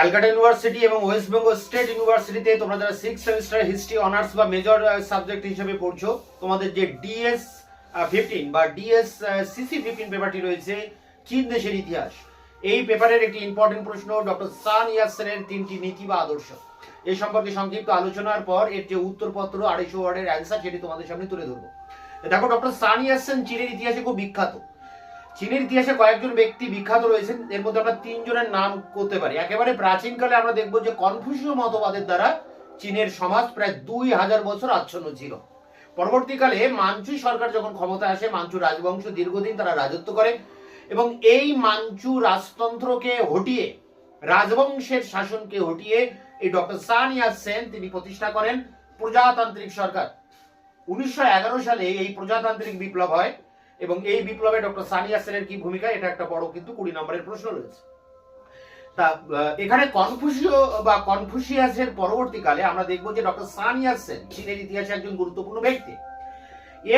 Calcutta university এবং West Bengal state ইউনিভার্সিটিতে তোমরা যারা 6 সেমিস্টার হিস্ট্রি অনার্স বা মেজর সাবজেক্ট হিসেবে পড়ছো, তোমাদের যে ডিএস 15 বা ডিএস সিসি 15 পেপারটি রয়েছে চীন দেশের ইতিহাস, এই পেপারের একটি ইম্পর্টেন্ট প্রশ্ন ডক্টর সান ইয়াতসেনের 3টি নীতি বা আদর্শ, এই সম্পর্কে সংক্ষিপ্ত আলোচনার পর এর যে উত্তরপত্র 250 ওয়ার্ডের অ্যান্সার সেটি তোমাদের সামনে তুলে ধরবো। দেখো, ডক্টর সান ইয়াতসেন চীনের ইতিহাসে খুব বিখ্যাত। চীনের ইতিহাসে কয়েকজন ব্যক্তি বিখ্যাত রয়েছেন, এর মধ্যে আমরা 3 জনের নাম করতে পারি। একেবারে প্রাচীনকালে আমরা দেখব যে কনফুসীয় মতবাদের দ্বারা চীনের সমাজ প্রায় 2000 বছর আচ্ছন্ন ছিল। পরবর্তীকালে মাঞ্চু সরকার যখন ক্ষমতায় আসে, মাঞ্চু রাজবংশ দীর্ঘদিন তারা রাজত্ব করে এবং এই মাঞ্চু রাজতন্ত্রকে হটিয়ে, রাজবংশের শাসনকে হটিয়ে এই ডক্টর সান ইয়াতসেন তিনি প্রতিষ্ঠা করেন প্রজাতান্ত্রিক সরকার। 1911 সালে এই প্রজাতান্ত্রিক বিপ্লব হয় এবং এই বিপ্লবে ডক্টর সান ইয়াতসেনের কি ভূমিকা, এটা একটা বড় কিন্তু 20 নম্বরের প্রশ্ন রয়েছে। তা এখানে কনফুসীয় বা কনফুসিয়াসের পরবর্তীকালে আমরা দেখব যে ডক্টর সান ইয়াতসেন চীনের ইতিহাসে একজন গুরুত্বপূর্ণ ব্যক্তি।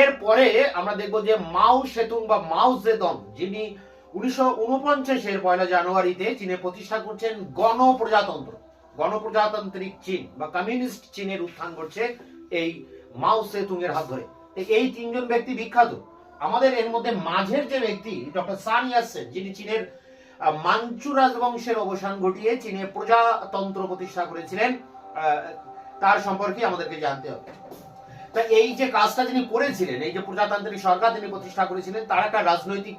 এরপরে আমরা দেখব যে মাও সেতুং বা মাও জেদং, যিনি 1949-এর 1 জানুয়ারিতে চীনে প্রতিষ্ঠা করছেন গণপ্রজাতন্ত্র, গণপ্রজাতান্ত্রিক চীন বা কমিউনিস্ট চীনের উত্থান করছে এই মাও সেতুং এর হাত ধরে। এই 3 জন ব্যক্তি বিখ্যাত। আমাদের এর মধ্যে মাঝের যে ব্যক্তি ডক্টর সান ইয়াতসেন, যিনি চীনের মাঞ্চু রাজবংশের অবসান ঘটিয়ে চীনে প্রজাতন্ত্র প্রতিষ্ঠা করেছিলেন, তার সম্পর্কে আমাদেরকে জানতে হবে। তা এই যে কাজটা তিনি করেছিলেন, এই যে প্রজাতান্ত্রিক সরকার তিনি প্রতিষ্ঠা করেছিলেন, তার একটা রাজনৈতিক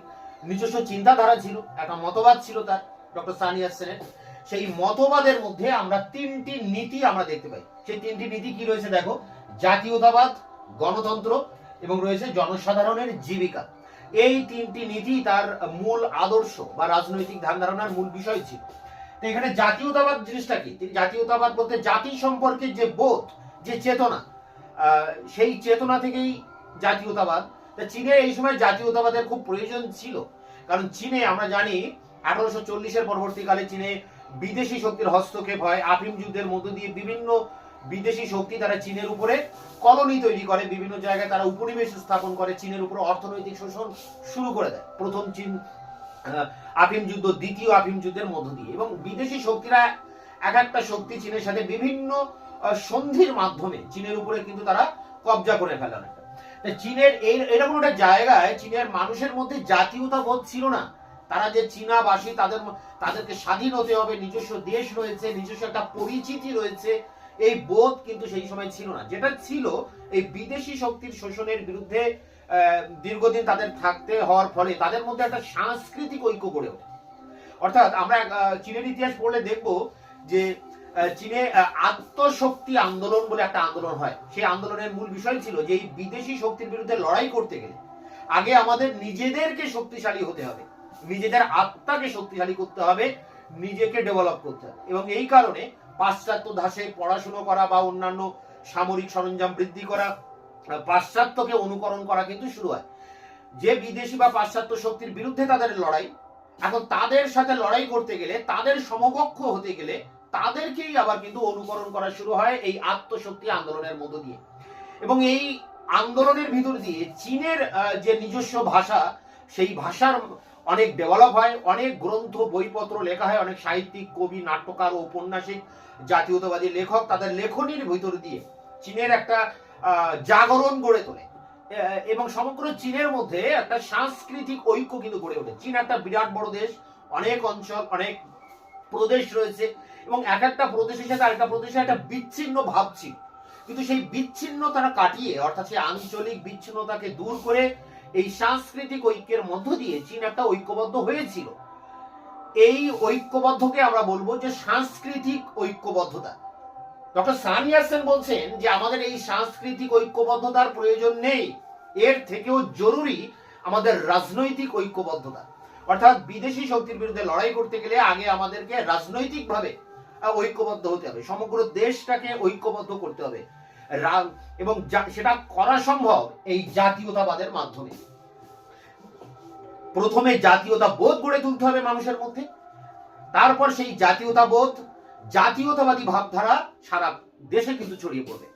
নিজস্ব চিন্তাধারা ছিল, একটা মতবাদ ছিল তার, ডক্টর সান ইয়াতসেনের। সেই মতবাদের মধ্যে আমরা 3টি নীতি আমরা দেখতে পাই। সেই 3টি নীতি কি রয়েছে দেখো: জাতীয়তাবাদ, গণতন্ত্র এবং রয়েছে জনসাধারণের জীবিকা। এই 3টি নীতি তার মূল আদর্শ বা রাজনৈতিক ধ্যান ধারণার মূল বিষয় ছিল। তো এখানে জাতীয়তাবাদ জিনিসটা কি? জাতীয়তাবাদ বলতে জাতি সম্পর্কে যে বোধ, যে চেতনা, সেই চেতনা থেকেই জাতীয়তাবাদ। চীনে এই সময় জাতীয়তাবাদের খুব প্রয়োজন ছিল, কারণ চীনে আমরা জানি 1840-এর পরবর্তীকালে চীনে বিদেশি শক্তির হস্তক্ষেপ হয়। আফিম যুদ্ধের মধ্য দিয়ে বিভিন্ন বিদেশি শক্তি তারা চীনের উপরে কলোনি তৈরি করে, বিভিন্ন জায়গায় তারা উপনিবেশ স্থাপন করে, চীনের উপরে অর্থনৈতিক শোষণ শুরু করে দেয়। প্রথম চীন আফিম যুদ্ধ, দ্বিতীয় আফিম যুদ্ধের মধ্য দিয়ে। এবং বিদেশি শক্তিরা এক একটা শক্তি চীনের সাথে বিভিন্ন সন্ধির মাধ্যমে চীনের উপরে কিন্তু তারা কবজা করে ফেলে অনেকটা। চীনের এরকম একটা জায়গায় চীনের মানুষের মধ্যে জাতীয়তা বোধ ছিল না। তারা যে চীনাবাসী, তাদেরকে স্বাধীন হতে হবে, নিজস্ব দেশ রয়েছে, নিজস্ব একটা পরিচিতি রয়েছে, এই বোধ কিন্তু সেই সময় ছিল না। যেটা ছিল, এই বিদেশি শক্তির শোষণের বিরুদ্ধে দীর্ঘদিন তাদের থাকতে হওয়ার ফলে তাদের মধ্যে একটা সাংস্কৃতিক ঐক্য গড়ে ওঠে। অর্থাৎ আমরা চীনের ইতিহাস পড়লে দেখব যে চীনে আত্মশক্তি আন্দোলন বলে একটা আন্দোলন হয়। সেই আন্দোলনের মূল বিষয় ছিল যে এই বিদেশি শক্তির বিরুদ্ধে লড়াই করতে গেলে আগে আমাদের নিজেদেরকে শক্তিশালী হতে হবে, নিজেদের আত্মাকে শক্তিশালী করতে হবে, নিজেকে ডেভেলপ করতে হবে। এবং এই কারণে পাশ্চাত্য ধাঁচে পড়াশুনো করা বা অন্যান্য সামরিক সরঞ্জাম বৃদ্ধি করা, পাশ্চাত্যকে অনুকরণ করা কিন্তু শুরু হয়। যে বিদেশি বা পাশ্চাত্য শক্তির বিরুদ্ধে তাদের লড়াই, এখন তাদের সাথে লড়াই করতে গেলে, তাদের সমকক্ষ হতে গেলে তাদেরকেই আবার কিন্তু অনুকরণ করা শুরু হয় এই আত্মশক্তি আন্দোলনের মধ্য দিয়ে। এবং এই আন্দোলনের ভিতর দিয়ে চীনের যে নিজস্ব ভাষা, সেই ভাষার অনেক ডেভেলপ হয়, অনেক গ্রন্থ বইপত্র লেখা হয়, অনেক সাহিত্যিক, কবি, নাট্যকার ও ঔপন্যাসিক, জাতীয়তাবাদী লেখক তাদের লেখনীর ভিতর দিয়ে চীনের একটা জাগরণ গড়ে তোলে এবং সমগ্র চীনের মধ্যে একটা সাংস্কৃতিক ঐক্য কিন্তু গড়ে ওঠে। চীন একটা বিরাট বড় দেশ, অনেক অঞ্চল, অনেক প্রদেশ রয়েছে এবং এক একটা প্রদেশের সাথে আরেকটা প্রদেশে একটা বিচ্ছিন্ন ভাব ছিল। কিন্তু সেই বিচ্ছিন্নতা কাটিয়ে, অর্থাৎ সেই আঞ্চলিক বিচ্ছিন্নতাকে দূর করে এই সাংস্কৃতিক ঐক্যের মধ্য দিয়ে চীন একটা ঐক্যবদ্ধ হয়েছিল। এই ঐক্যবদ্ধকে আমরা বলবো যে সাংস্কৃতিক ঐক্যবদ্ধতা। ডক্টর সান ইয়াতসেন বলছেন যে আমাদের এই সাংস্কৃতিক ঐক্যবদ্ধতার প্রয়োজন নেই, এর থেকেও জরুরি আমাদের রাজনৈতিক ঐক্যবদ্ধতা। অর্থাৎ বিদেশি শক্তির বিরুদ্ধে লড়াই করতে গেলে আগে আমাদেরকে রাজনৈতিকভাবে ঐক্যবদ্ধ হতে হবে, সমগ্র দেশটাকে ঐক্যবদ্ধ করতে হবে এবং সেটা করা সম্ভব এই জাতীয়তাবাদের মাধ্যমে। প্রথমে জাতীয়তা বোধ গড়ে তুলতে হবে মানুষের মধ্যে, তারপর সেই জাতীয়তাবোধ, জাতীয়তাবাদী ভাবধারা সারা দেশে কিন্তু ছড়িয়ে পড়বে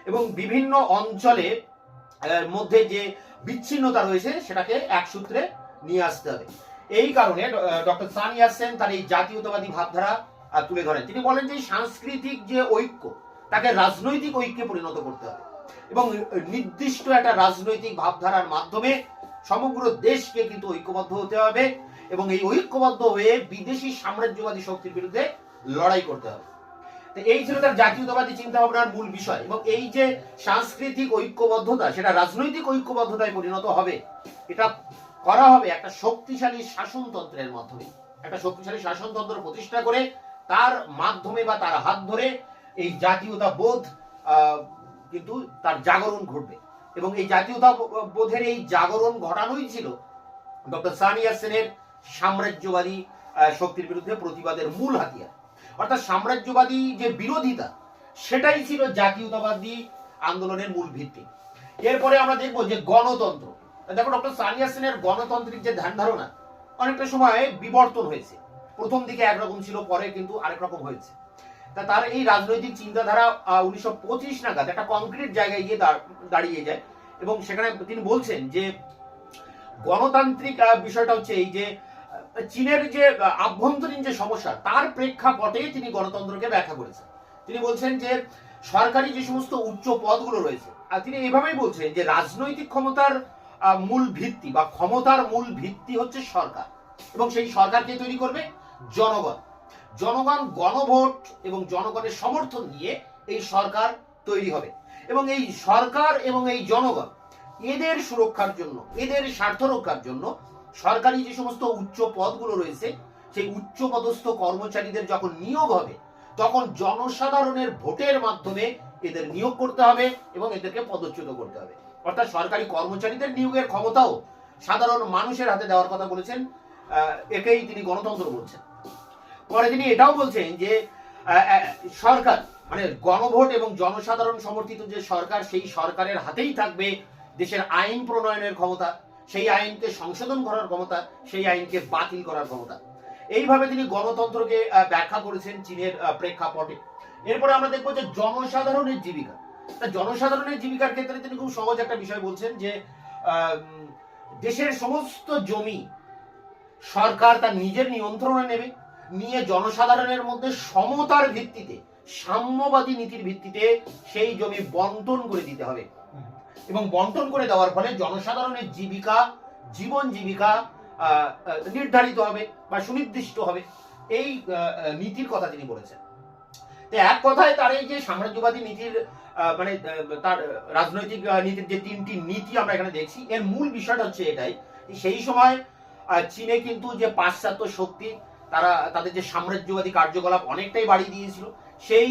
এবং বিভিন্ন অঞ্চলের মধ্যে যে বিচ্ছিন্নতা রয়েছে সেটাকে এক সূত্রে নিয়ে আসতে হবে। এই কারণে ডক্টর সান ইয়াতসেন তার এই জাতীয়তাবাদী ভাবধারা তুলে ধরেন। তিনি বলেন যে সাংস্কৃতিক যে ঐক্য তাকে রাজনৈতিক ঐক্যে পরিণত করতে হবে এবং নির্দিষ্ট একটা রাজনৈতিক ভাবধারার মাধ্যমে সমগ্র দেশকে কিন্তু ঐক্যবদ্ধ হতে হবে এবং এই ঐক্যবদ্ধ হয়ে বিদেশি সাম্রাজ্যবাদী শক্তির বিরুদ্ধে লড়াই করতে হবে। এই ছিল তার জাতীয়তাবাদী চিন্তা ভাবনার মূল বিষয় এবং এই যে সাংস্কৃতিক ঐক্যবদ্ধতা সেটা রাজনৈতিক ঐক্যবদ্ধতায় পরিণত হবে, এটা করা হবে একটা শক্তিশালী শাসনতন্ত্রের মাধ্যমে। একটা শক্তিশালী শাসনতন্ত্র প্রতিষ্ঠা করে তার মাধ্যমে বা তার হাত ধরে এই জাতীয়তা বোধ কিন্তু তার জাগরণ ঘটবে এবং এই জাতীয়তা বোধের এই জাগরণ ঘটানোই ছিল ডক্টর সানি ইয়াসিনের সাম্রাজ্যবাদী শক্তির বিরুদ্ধে প্রতিবাদের মূল হাতিয়ার। অর্থাৎ সাম্রাজ্যবাদী যে বিরোধিতা সেটাই ছিল জাতীয়তাবাদী আন্দোলনের মূল ভিত্তি। এরপরে আমরা দেখবো যে গণতন্ত্র। দেখো ডক্টর সানি ইয়াসিনের গণতান্ত্রিক যে ধ্যান ধারণা অনেকটা সময় বিবর্তন হয়েছে। প্রথম দিকে একরকম ছিল, পরে কিন্তু আরেক রকম হয়েছে। তা তার এই রাজনৈতিক চিন্তাধারা 1925 নাগাদ একটা কংক্রিট জায়গায় গিয়ে দাঁড়িয়ে যায় এবং সেখানে তিনি বলছেন যে গণতান্ত্রিক বিষয়টা হচ্ছে এই যে চীনের যে আভ্যন্তরীণ যে সমস্যা তার প্রেক্ষাপটে তিনি গণতন্ত্রকে ব্যাখ্যা করেছেন। তিনি বলছেন যে সরকারি যে সমস্ত উচ্চ পদগুলো রয়েছে, আর তিনি এভাবেই বলছেন যে রাজনৈতিক ক্ষমতার মূল ভিত্তি বা ক্ষমতার মূল ভিত্তি হচ্ছে সরকার এবং সেই সরকারকে তৈরি করবে জনগণ। জনগণ গণভোট এবং জনগণের সমর্থন নিয়ে এই সরকার তৈরি হবে এবং এই সরকার এবং এই জনগণ এদের সুরক্ষার জন্য, এদের স্বার্থ রক্ষার জন্য সরকারি যে সমস্ত উচ্চ পদগুলো রয়েছে সেই উচ্চ পদস্থ কর্মচারীদের যখন নিয়োগ হবে তখন জনসাধারণের ভোটের মাধ্যমে এদের নিয়োগ করতে হবে এবং এদেরকে পদচ্যুত করতে হবে। অর্থাৎ সরকারি কর্মচারীদের নিয়োগের ক্ষমতাও সাধারণ মানুষের হাতে দেওয়ার কথা বলেছেন। একেই তিনি গণতন্ত্র বলছেন। পরে তিনি এটাও বলছেন যে সরকার মানে গণভোট এবং জনসাধারণ সমর্থিত যে সরকার, সেই সরকারের হাতেই থাকবে দেশের আইন প্রণয়নের ক্ষমতা, সেই আইনকে সংশোধন করার ক্ষমতা, সেই আইনকে বাতিল করার ক্ষমতা। এইভাবে তিনি গণতন্ত্রকে ব্যাখ্যা করেছেন চীনের প্রেক্ষাপটে। এরপরে আমরা দেখবো যে জনসাধারণের জীবিকা। জনসাধারণের জীবিকার ক্ষেত্রে তিনি খুব সহজ একটা বিষয় বলছেন যে দেশের সমস্ত জমি সরকার তার নিজের নিয়ন্ত্রণে নেবে, নিয়ে জনসাধারণের মধ্যে সমতার ভিত্তিতে, সাম্যবাদী নীতির ভিত্তিতে সেই জমি বন্টন করে দিতে হবে এবং বন্টন করে দেওয়ার ফলে জনসাধারণের জীবিকা, জীবন জীবিকা নির্ধারিত হবে বা সুনির্দিষ্ট হবে। এই নীতির কথা তিনি বলেছেন। তো এক কথায় তার এই যে সাম্রাজ্যবাদী নীতির মানে তার রাজনৈতিক নীতির যে তিনটি নীতি আমরা এখানে দেখছি, এর মূল বিষয়টা হচ্ছে এটাই, সেই সময় চীনে কিন্তু যে পাশ্চাত্য শক্তি তারা তাদের যে সাম্রাজ্যবাদী কার্যকলাপ অনেকটাই বাড়িয়ে দিয়েছিল, সেই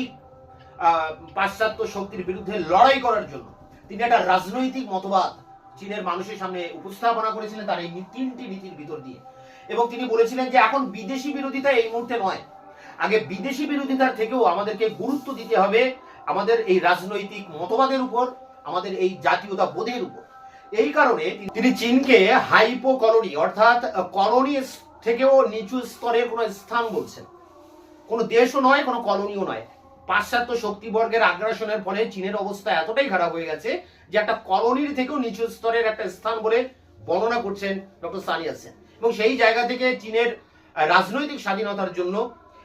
পাশ্চাত্য শক্তির বিরুদ্ধে লড়াই করার জন্য তিনি একটা রাজনৈতিক মতবাদ চীনের মানুষের সামনে উপস্থাপনা করেছিলেন তার এই তিনটি নীতির ভিতর দিয়ে। এবং তিনি বলেছিলেন যে এখন বিদেশি বিরোধিতা এই মুহূর্তে নয়, আগে বিদেশি বিরোধিতার থেকেও আমাদেরকে গুরুত্ব দিতে হবে আমাদের এই রাজনৈতিক মতবাদের উপর, আমাদের এই জাতীয়তা বোধের উপর। এই কারণে তিনি চীনকে হাইপো কলোনি অর্থাৎ কলোনি থেকেও নিচু স্তরের কোনো স্থান বলছেন। কোনো দেশও নয়, কোনো কলোনিও নয়। পাশ্চাত্য শক্তিবর্গের আগ্রাসনের ফলে চীনের অবস্থা এতটাই খারাপ হয়ে গেছে যে একটা কলোনির থেকেও নিচু স্তরের একটা স্থান বলে বর্ণনা করছেন ডক্টর সানি ইয়াতসেন। এবং সেই জায়গা থেকে চীনের রাজনৈতিক স্বাধীনতার জন্য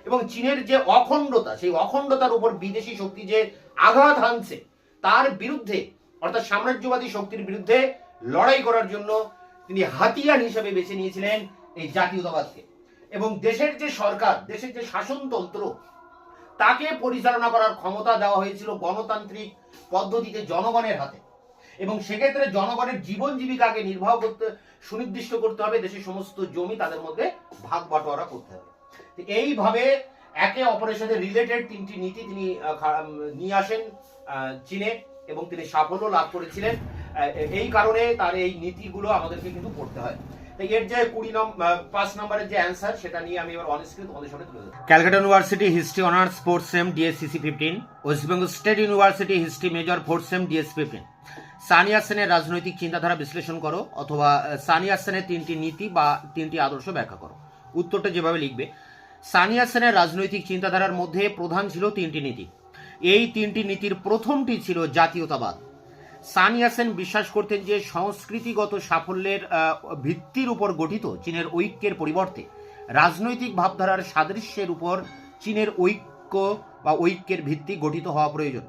এবং চীনের যে অখণ্ডতা, সেই অখণ্ডতার উপর বিদেশি শক্তি যে আঘাত হানছে তার বিরুদ্ধে অর্থাৎ সাম্রাজ্যবাদী শক্তির বিরুদ্ধে লড়াই করার জন্য তিনি হাতিয়ার হিসেবে বেছে নিয়েছিলেন এই জাতীয়তাবাদকে। এবং দেশের যে সরকার, দেশের যে শাসনতন্ত্র তাকে পরিচালনা করার ক্ষমতা দেওয়া হয়েছিল গণতান্ত্রিক পদ্ধতিতে জনগণের হাতে। এবং সেক্ষেত্রে জনগণের জীবন জীবিকাকে নির্বাহ করতে, সুনির্দিষ্ট করতে হবে, দেশের সমস্ত জমি তাদের মধ্যে ভাগ বাটোয়ারা করতে হবে। এইভাবে একে অপরের সাথে রিলেটেড তিনটি নীতি তিনি নিয়ে আসেন চীনে এবং তিনি সাফল্য লাভ করেছিলেন। এই কারণে তার এই নীতিগুলো আমাদেরকে কিন্তু পড়তে হয়। এর যে 5 নম্বরের যে অ্যান্সার সেটা নিয়ে আমি এবার অনেস্টলি তোমাদের সামনে তুলে ধরব। Calcutta university history honours 4th sem DSCC 15, West Bengal state university history major 4th sem DS 15। সানি ইয়াতসেনের রাজনৈতিক চিন্তাধারা বিশ্লেষণ করো অথবা সানি ইয়াতসেনের তিনটি নীতি বা তিনটি আদর্শ ব্যাখ্যা করো। উত্তরটা যেভাবে লিখবে, সানি ইয়াতসেনের রাজনৈতিক চিন্তাধারার মধ্যে প্রধান ছিল তিনটি নীতি। এই তিনটি নীতির প্রথমটি ছিল জাতীয়তাবাদ। সানি ইয়াতসেন বিশ্বাস করতেন যে সংস্কৃতিগত সাফল্যের ভিত্তির উপর গঠিত চীনের ঐক্যের পরিবর্তে রাজনৈতিক ভাবধারার সাদৃশ্যের উপর চীনের ঐক্য বা ঐক্যের ভিত্তি গঠিত হওয়া প্রয়োজন।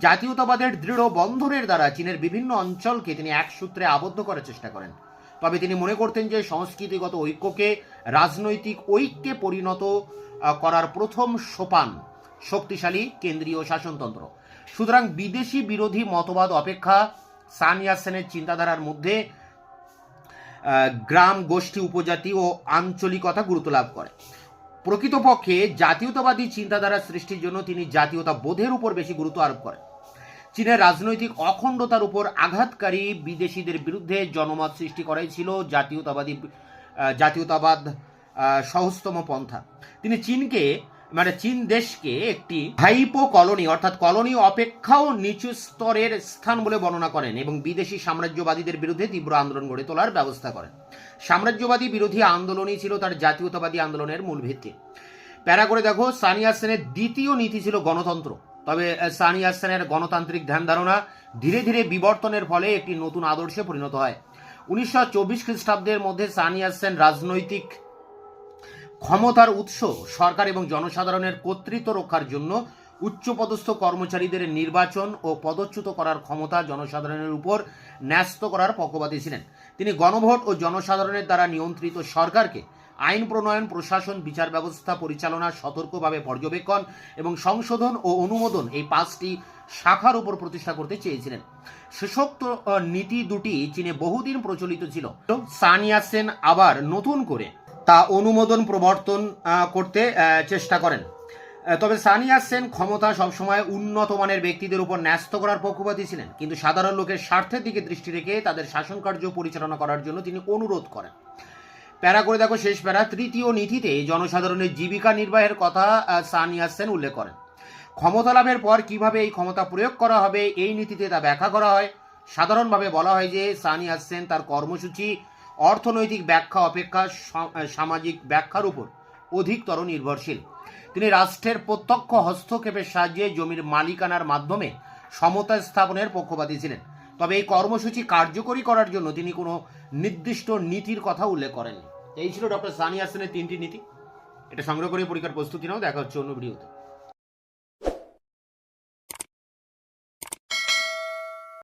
জাতীয়তাবাদের দৃঢ় বন্ধনের দ্বারা চীনের বিভিন্ন অঞ্চলকে তিনি এক সূত্রে আবদ্ধ করার চেষ্টা করেন। তবে তিনি মনে করতেন যে সংস্কৃতিগত ঐক্যকে রাজনৈতিক ঐক্যে পরিণত করার প্রথম সোপান শক্তিশালী কেন্দ্রীয় শাসনতন্ত্র। সুতরাং বিদেশি বিরোধী মতবাদ অপেক্ষা সান ইয়াতসেনের চিন্তাধারার মধ্যে গ্রাম, গোষ্ঠী, উপজাতি ও আঞ্চলিকতা গুরুত্ব লাভ করে। প্রকৃতপক্ষে জাতীয়তাবাদী চিন্তাধারা সৃষ্টির জন্য তিনি জাতীয়তা বোধের উপর বেশি গুরুত্ব আরোপ করেন। চীনের রাজনৈতিক অখণ্ডতার উপর আঘাতকারী বিদেশিদের বিরুদ্ধে জনমত সৃষ্টি করাই ছিল জাতীয়তাবাদ সহজতম পন্থা। তিনি চীন দেশকে একটি হাইপো কলোনি অর্থাৎ কলোনি অপেক্ষাও নিচু স্তরের স্থান বলে বর্ণনা করেন এবং বিদেশি সাম্রাজ্যবাদীদের বিরুদ্ধে তীব্র আন্দোলন গড়ে তোলার ব্যবস্থা করেন। সাম্রাজ্যবাদী বিরোধী আন্দোলনই ছিল তার জাতীয়তাবাদী আন্দোলনের মূল ভিত্তি। প্যারা করে দেখো, সান ইয়াতসেনের দ্বিতীয় নীতি ছিল গণতন্ত্র। তবে সান ইয়াতসেনের গণতান্ত্রিক ধ্যান ধারণা ধীরে ধীরে বিবর্তনের ফলে একটি নতুন আদর্শে পরিণত হয়। 1924 খ্রিস্টাব্দের মধ্যে সান ইয়াতসেন রাজনৈতিক ক্ষমতার উৎস সরকার এবং জনসাধারণের কর্তৃত্ব রক্ষার জন্য উচ্চপদস্থ কর্মচারীদের নির্বাচন ও পদচ্যুত করার ক্ষমতা জনসাধারণের উপর ন্যস্ত করার পক্ষপাতী ছিলেন। তিনি গণভোট ও জনসাধারণের দ্বারা নিয়ন্ত্রিত সরকারকে আইন প্রণয়ন, প্রশাসন, বিচার ব্যবস্থা পরিচালনা, সতর্কভাবে পর্যবেক্ষণ এবং সংশোধন ও অনুমোদন এই 5টি শাখার উপর প্রতিষ্ঠা করতে চেয়েছিলেন। শেষোক্ত নীতি দুটি চীনে বহুদিন প্রচলিত ছিল। সান ইয়াতসেন আবার নতুন করে তা অনুমোদন প্রবর্তন করতে চেষ্টা করেন। তবে সান ইয়াতসেন ক্ষমতা সবসময় উন্নত মানের ব্যক্তিদের উপর ন্যস্ত করার পক্ষপাতী ছিলেন, কিন্তু সাধারণ লোকের স্বার্থের দিকে দৃষ্টি রেখে তাদের শাসন কার্য পরিচালনা করার জন্য তিনি অনুরোধ করেন। প্যারা করে দেখো, শেষ প্যারা, তৃতীয় নীতিতে জনসাধারণের জীবিকা নির্বাহের কথা সান ইয়াতসেন উল্লেখ করেন। ক্ষমতা লাভের পর কিভাবে এই ক্ষমতা প্রয়োগ করা হবে এই নীতিতে তা ব্যাখ্যা করা হয়। সাধারণভাবে বলা হয় যে সান ইয়াতসেন তার কর্মসূচি অর্থনৈতিক ব্যাখ্যা অপেক্ষা সামাজিক ব্যাখ্যার উপর অধিকতর নির্ভরশীল। তিনি রাষ্ট্রের প্রত্যক্ষ হস্তক্ষেপের সাহায্যে জমির মালিকানার মাধ্যমে সমতা স্থাপনের পক্ষপাতী ছিলেন। তবে এই কর্মসূচি কার্যকরী করার জন্য তিনি কোনো নির্দিষ্ট নীতির কথা উল্লেখ করেননি। এই ছিল ডক্টর সান ইয়াতসেনের 3টি নীতি। এটা সংগ্রহ করে পরীক্ষার প্রস্তুতি নাও। দেখা হচ্ছে অন্য ভিডিওতে।